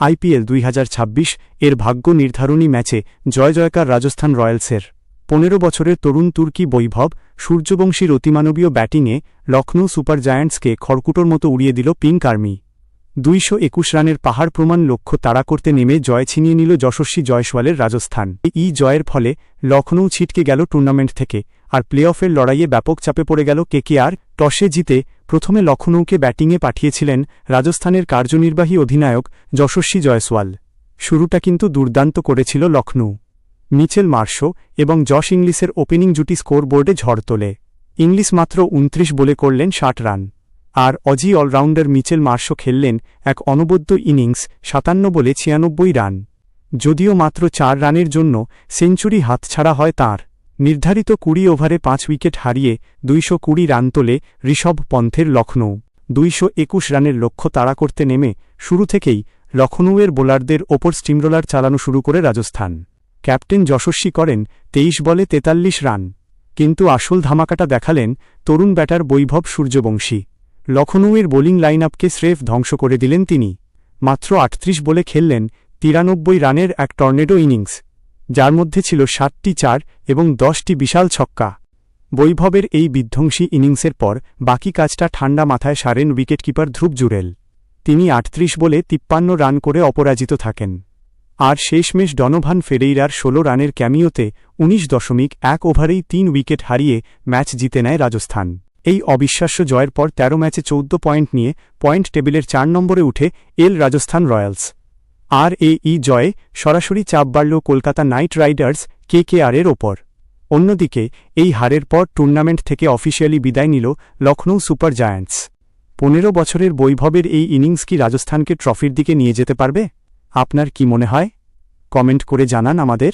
IPL 2026 এর ভাগ্য নির্ধারণী ম্যাচে জয়জয়কার রাজস্থান রয়্যালসের। 15 বছরের তরুণ তুর্কি বৈভব সূর্যবংশীর অতিমানবীয় ব্যাটিংয়ে লখনৌ সুপার জায়ান্টসকে খড়কুটোর মতো উড়িয়ে দিল পিঙ্ক আর্মি। 221 রানের পাহাড় প্রমাণ লক্ষ্য তাড়া করতে নেমে জয় ছিনিয়ে নিল যশস্বী জয়সওয়ালের রাজস্থান। এই জয়ের ফলে লখনৌ ছিটকে গেল টুর্নামেন্ট থেকে, আর প্লে অফের লড়াইয়ে ব্যাপক চাপে পড়ে গেল কেকেআর। টসে জিতে প্রথমে লখনৌকে ব্যাটিংয়ে পাঠিয়েছিলেন রাজস্থানের কার্যনির্বাহী অধিনায়ক যশস্বী জয়সওয়াল। শুরুটা কিন্তু দুর্দান্ত করেছিল লখনৌ। মিচেল মার্শো এবং জশ ইংলিশের ওপেনিং জুটি স্কোরবোর্ডে ঝড় তোলে। ইংলিশ মাত্র 29 বলে করলেন 60 রান, আর অজি অলরাউন্ডার মিচেল মার্শো খেললেন এক অনবদ্য ইনিংস, 57 বলে 96 রান। যদিও মাত্র 4 রানের জন্য সেঞ্চুরি হাতছাড়া হয় তাঁর। নির্ধারিত 20 ওভারে 5 উইকেট হারিয়ে 220 রান তোলে ঋষভ পন্থের লখনৌ। 221 রানের লক্ষ্য তাড়া করতে নেমে শুরু থেকেই লখনৌয়ের বোলারদের ওপর স্টিমরোলার চালানো শুরু করে রাজস্থান। ক্যাপ্টেন যশস্বী করেন 23 বলে 43 রান, কিন্তু আসল ধামাকাটা দেখালেন তরুণ ব্যাটার বৈভব সূর্যবংশী। লখনৌয়ের বোলিং লাইন আপকে স্রেফ ধ্বংস করে দিলেন তিনি। মাত্র 38 বলে খেললেন 93 রানের এক টর্নেডো ইনিংস, যার মধ্যে ছিল 7টি 4 এবং 10টি বিশাল ছক্কা। বৈভবের এই বিধ্বংসী ইনিংসের পর বাকি কাজটা ঠান্ডা মাথায় সারেন উইকেটকিপার ধ্রুব জুরেল। তিনি 38 বলে 53 রান করে অপরাজিত থাকেন। আর শেষমেশ ডনোভান ফেরেইরার 16 রানের ক্যামিওতে 19.1 ওভারেই 3 উইকেট হারিয়ে ম্যাচ জিতে নেয় রাজস্থান। এই অবিশ্বাস্য জয়ের পর 13 ম্যাচে 14 পয়েন্ট নিয়ে পয়েন্ট টেবিলের 4 নম্বরে উঠে এল রাজস্থান রয়্যালস। আর এই জয়ে সরাসরি চাপ বাড়ল কলকাতা নাইট রাইডার্স কেকেআরের ওপর। অন্যদিকে এই হারের পর টুর্নামেন্ট থেকে অফিসিয়ালি বিদায় নিল লখনৌ সুপার জায়ান্টস। 15 বছরের বৈভবের এই ইনিংস কি রাজস্থানকে ট্রফির দিকে নিয়ে যেতে পারবে? আপনার কি মনে হয়? কমেন্ট করে জানান আমাদের।